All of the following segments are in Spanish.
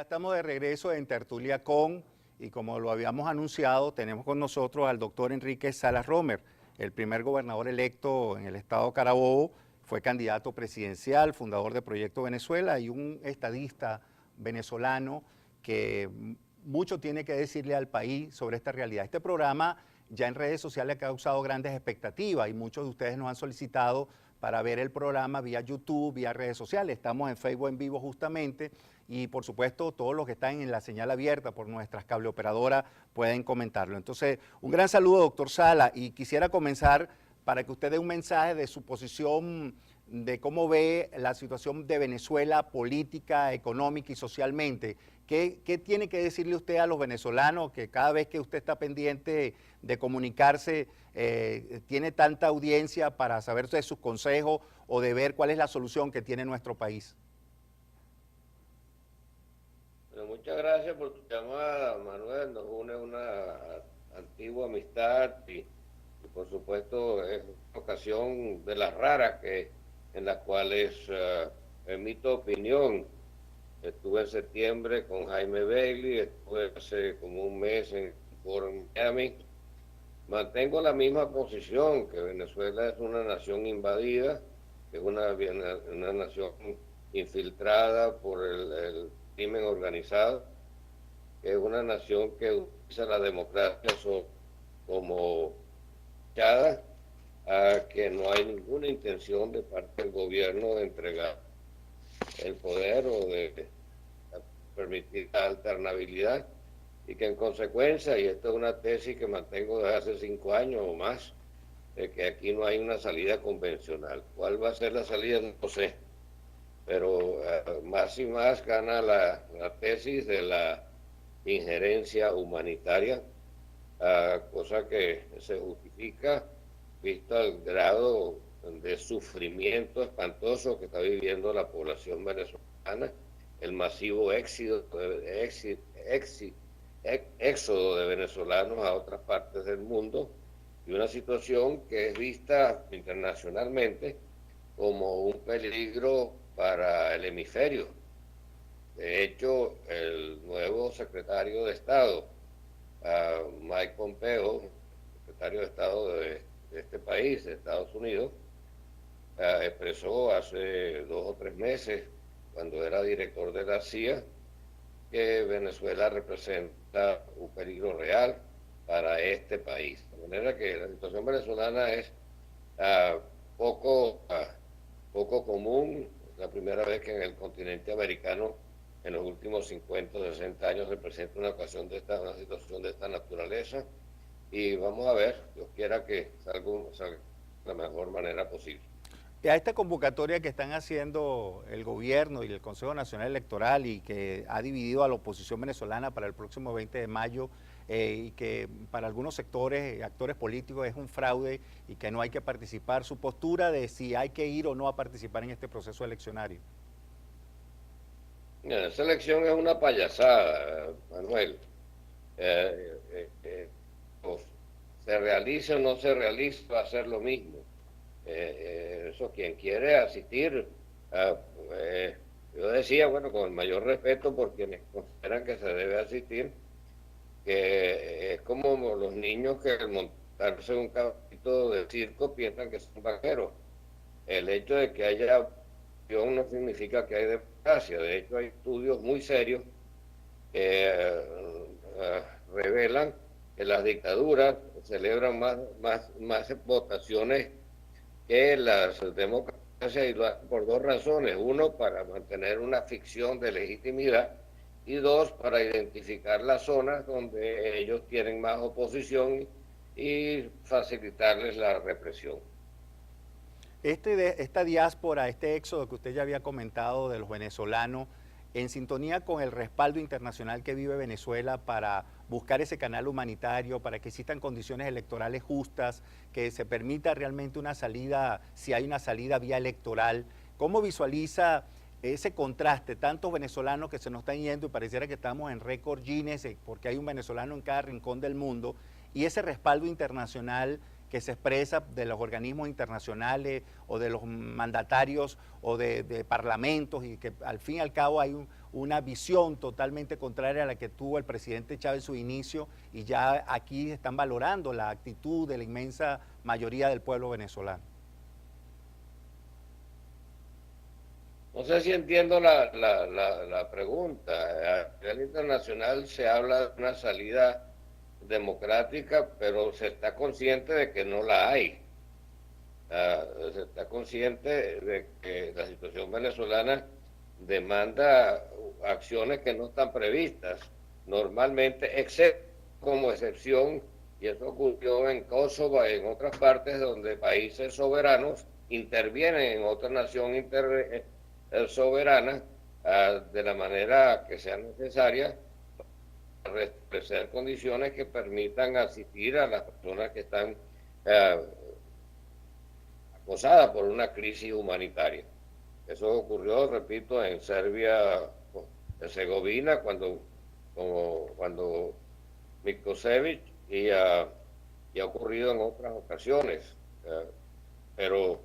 Ya estamos de regreso en Tertulia con, y como lo habíamos anunciado, tenemos con nosotros al doctor Enrique Salas Romer, el primer gobernador electo en el estado Carabobo, fue candidato presidencial, fundador de Proyecto Venezuela y un estadista venezolano que mucho tiene que decirle al país sobre esta realidad. Este programa ya en redes sociales ha causado grandes expectativas y muchos de ustedes nos han solicitado para ver el programa vía YouTube, vía redes sociales. Estamos en Facebook en vivo justamente y por supuesto todos los que están en la señal abierta por nuestras cable operadoras pueden comentarlo. Entonces, un gran saludo, doctor Sala, y quisiera comenzar para que usted dé un mensaje de su posición, de cómo ve la situación de Venezuela política, económica y socialmente. ¿Qué tiene que decirle usted a los venezolanos que cada vez que usted está pendiente de comunicarse, tiene tanta audiencia para saber de sus consejos o de ver cuál es la solución que tiene nuestro país? Bueno, muchas gracias por tu llamada, Manuel. Nos une una antigua amistad y por supuesto es una ocasión de las raras en las cuales emito opinión. Estuve en septiembre con Jaime Bailey, estuve hace como un mes por Miami. Mantengo la misma posición, que Venezuela es una nación invadida, que es una nación infiltrada por el crimen organizado, que es una nación que utiliza la democracia como fachada, que no hay ninguna intención de parte del gobierno de entregar el poder o de permitir la alternabilidad, y que en consecuencia, y esta es una tesis que mantengo desde hace 5 años o más, de que aquí no hay una salida convencional. ¿Cuál va a ser la salida? No sé, pero más y más gana la tesis de la injerencia humanitaria, cosa que se justifica visto el grado de sufrimiento espantoso que está viviendo la población venezolana, el masivo éxodo de venezolanos a otras partes del mundo, y una situación que es vista internacionalmente como un peligro para el hemisferio. De hecho, el nuevo secretario de Estado, Mike Pompeo, secretario de Estado de este país, de Estados Unidos, expresó hace 2 o 3 meses, cuando era director de la CIA, que Venezuela representa un peligro real para este país. De manera que la situación venezolana es poco común. Es la primera vez que en el continente americano, en los últimos 50 o 60 años, se presenta una situación de esta naturaleza. Y vamos a ver, Dios quiera que salga de la mejor manera posible. Y a esta convocatoria que están haciendo el gobierno y el Consejo Nacional Electoral y que ha dividido a la oposición venezolana para el próximo 20 de mayo y que para algunos sectores, actores políticos, es un fraude y que no hay que participar, su postura de si hay que ir o no a participar en este proceso eleccionario. Mira, esa elección es una payasada, Manuel. Se realice o no se realice, va a ser lo mismo. Eso, quien quiere asistir, yo decía, bueno, con el mayor respeto por quienes consideran que se debe asistir, que es como los niños que al montarse un caballito de circo piensan que son vaqueros. El hecho de que haya opción no significa que hay democracia. De hecho, hay estudios muy serios que revelan que las dictaduras celebran más votaciones que las democracias, y lo hacen por 2 razones. Uno, para mantener una ficción de legitimidad, y 2, para identificar las zonas donde ellos tienen más oposición y facilitarles la represión. Esta diáspora, este éxodo que usted ya había comentado de los venezolanos, en sintonía con el respaldo internacional que vive Venezuela para buscar ese canal humanitario, para que existan condiciones electorales justas, que se permita realmente una salida, si hay una salida vía electoral. ¿Cómo visualiza ese contraste, tantos venezolanos que se nos están yendo y pareciera que estamos en récord Guinness, porque hay un venezolano en cada rincón del mundo, y ese respaldo internacional que se expresa de los organismos internacionales o de los mandatarios o de parlamentos, y que al fin y al cabo hay una visión totalmente contraria a la que tuvo el presidente Chávez en su inicio, y ya aquí están valorando la actitud de la inmensa mayoría del pueblo venezolano. No sé si entiendo la pregunta. A nivel internacional se habla de una salida democrática, pero se está consciente de que no la hay. Se está consciente de que la situación venezolana demanda acciones que no están previstas normalmente, excepto como excepción, y eso ocurrió en Kosovo y en otras partes donde países soberanos intervienen en otra nación soberana de la manera que sea necesaria para restablecer condiciones que permitan asistir a las personas que están acosadas por una crisis humanitaria. Eso ocurrió, repito, en Serbia, Herzegovina, cuando Milosevic, y ha ocurrido en otras ocasiones. Pero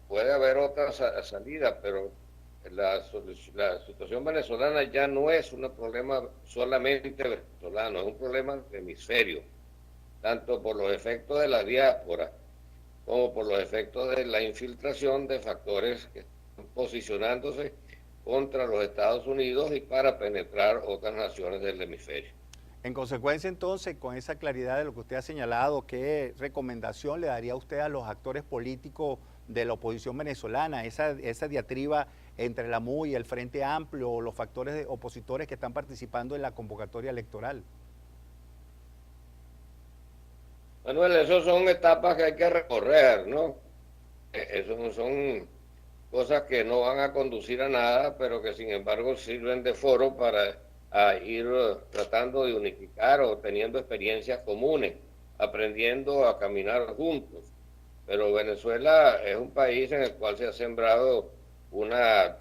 puede haber otra salida, pero la situación venezolana ya no es un problema solamente venezolano, es un problema del hemisferio, tanto por los efectos de la diáspora como por los efectos de la infiltración de factores que están posicionándose contra los Estados Unidos y para penetrar otras naciones del hemisferio. En consecuencia, entonces, con esa claridad de lo que usted ha señalado, ¿qué recomendación le daría usted a los actores políticos de la oposición venezolana? Esa diatriba entre la MUD y el Frente Amplio, o los factores opositores que están participando en la convocatoria electoral. Manuel, esas son etapas que hay que recorrer, ¿no? Eso son cosas que no van a conducir a nada, pero que sin embargo sirven de foro para ir tratando de unificar o teniendo experiencias comunes, aprendiendo a caminar juntos. Pero Venezuela es un país en el cual se ha sembrado una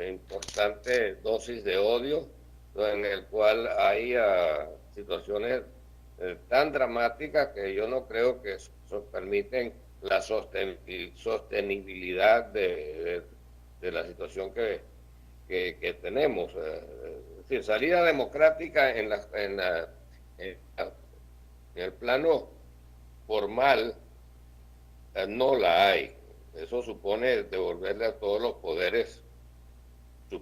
importante dosis de odio, en el cual hay situaciones tan dramáticas que yo no creo que permiten la sostenibilidad de la situación que tenemos. Es decir, salida democrática en el plano formal no la hay. Eso supone devolverle a todos los poderes sus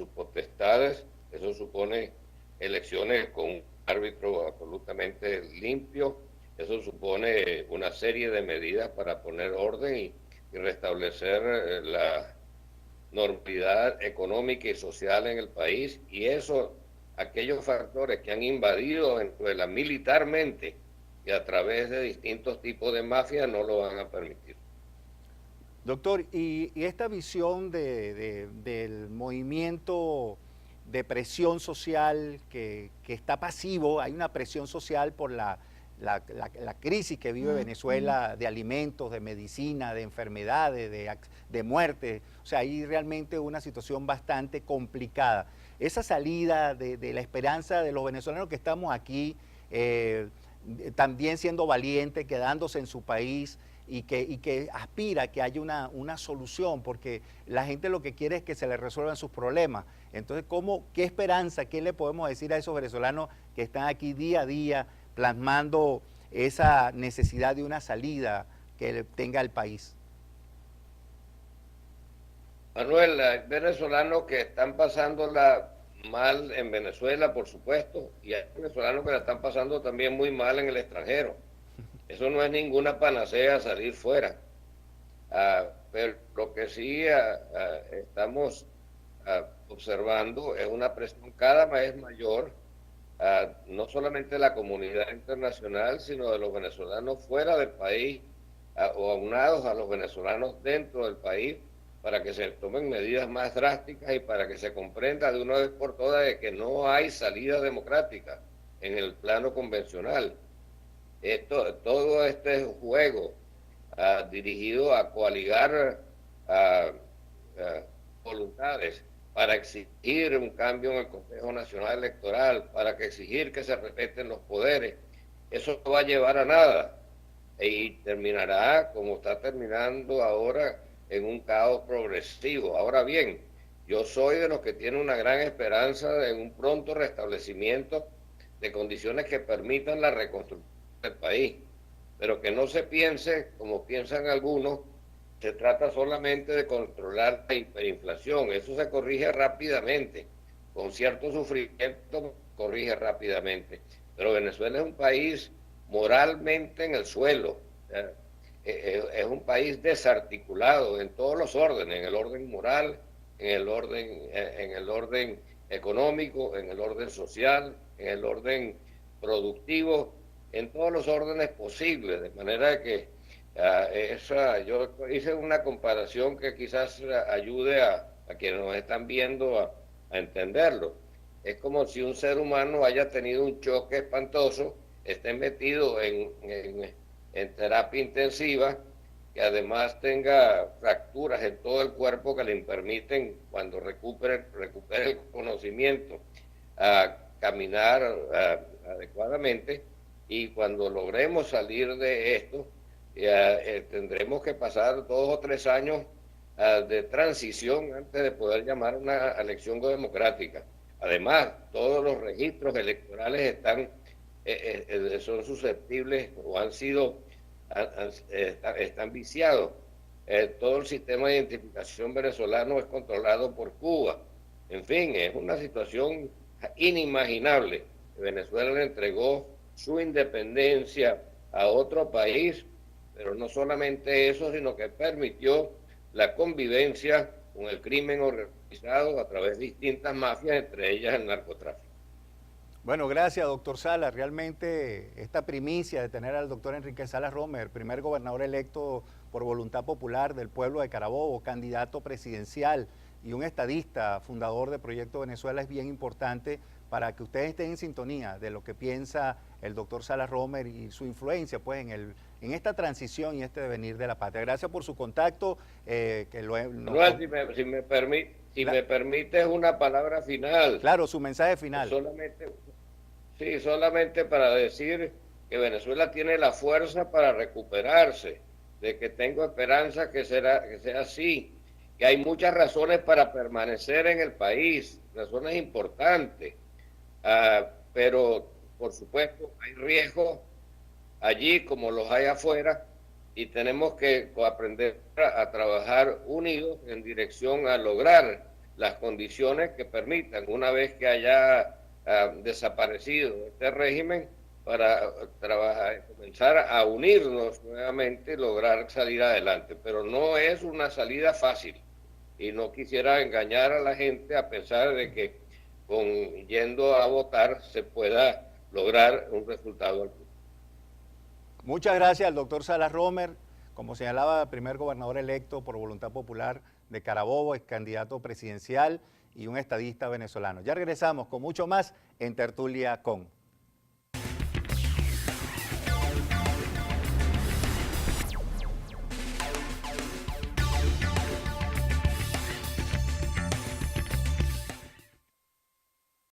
potestades, eso supone elecciones con un árbitro absolutamente limpio, eso supone una serie de medidas para poner orden y restablecer la normalidad económica y social en el país, y eso, aquellos factores que han invadido Venezuela militarmente y a través de distintos tipos de mafias no lo van a permitir. Doctor, y esta visión del movimiento de presión social que está pasivo, hay una presión social por la crisis que vive Venezuela de alimentos, de medicina, de enfermedades, de muerte. O sea, hay realmente una situación bastante complicada. Esa salida de la esperanza de los venezolanos que estamos aquí, también siendo valientes, quedándose en su país, y que aspira a que haya una solución, porque la gente lo que quiere es que se le resuelvan sus problemas. Entonces, ¿qué esperanza, qué le podemos decir a esos venezolanos que están aquí día a día plasmando esa necesidad de una salida que tenga el país? Manuel, hay venezolanos que están pasándola mal en Venezuela, por supuesto, y hay venezolanos que la están pasando también muy mal en el extranjero. Eso no es ninguna panacea salir fuera. Pero lo que sí estamos observando es una presión cada vez mayor, no solamente de la comunidad internacional, sino de los venezolanos fuera del país, o aunados a los venezolanos dentro del país, para que se tomen medidas más drásticas y para que se comprenda de una vez por todas de que no hay salida democrática en el plano convencional. Todo este juego dirigido a coaligar voluntades para exigir un cambio en el Consejo Nacional Electoral, para exigir que se respeten los poderes, eso no va a llevar a nada y terminará como está terminando ahora, en un caos progresivo. Ahora bien, Yo soy de los que tienen una gran esperanza en un pronto restablecimiento de condiciones que permitan la reconstrucción del país, pero que no se piense, como piensan algunos, se trata solamente de controlar la hiperinflación. Eso se corrige rápidamente, con cierto sufrimiento corrige rápidamente. Pero Venezuela es un país moralmente en el suelo. Es un país desarticulado en todos los órdenes, en el orden moral, en el orden económico, en el orden social, en el orden productivo, en todos los órdenes posibles, de manera que yo hice una comparación que quizás ayude a quienes nos están viendo a entenderlo. Es como si un ser humano haya tenido un choque espantoso, esté metido en terapia intensiva, que además tenga fracturas en todo el cuerpo que le permiten, cuando recupere el conocimiento, a caminar adecuadamente, y cuando logremos salir de esto, tendremos que pasar 2 o 3 años de transición antes de poder llamar una elección democrática. Además, todos los registros electorales son susceptibles o han sido, están viciados. Todo el sistema de identificación venezolano es controlado por Cuba. En fin, es una situación inimaginable. Venezuela le entregó su independencia a otro país, pero no solamente eso, sino que permitió la convivencia con el crimen organizado a través de distintas mafias, entre ellas el narcotráfico. Bueno, gracias, doctor Salas. Realmente esta primicia de tener al doctor Enrique Salas Romer, primer gobernador electo por voluntad popular del pueblo de Carabobo, candidato presidencial y un estadista, fundador de Proyecto Venezuela, es bien importante para que ustedes estén en sintonía de lo que piensa el doctor Salas Romer y su influencia pues, en esta transición y este devenir de la patria. Gracias por su contacto. Manuel, si me permites una palabra final. Claro, su mensaje final. Solamente para decir que Venezuela tiene la fuerza para recuperarse, de que tengo esperanza que sea así, que hay muchas razones para permanecer en el país, razones importantes, pero por supuesto hay riesgos allí como los hay afuera, y tenemos que aprender a trabajar unidos en dirección a lograr las condiciones que permitan, una vez que haya desaparecido este régimen, para comenzar a unirnos nuevamente y lograr salir adelante. Pero no es una salida fácil, y no quisiera engañar a la gente a pensar de que yendo a votar se pueda lograr un resultado. Muchas gracias al doctor Salas Romer, como señalaba, primer gobernador electo por voluntad popular de Carabobo, es candidato presidencial y un estadista venezolano. Ya regresamos con mucho más en Tertulia Con.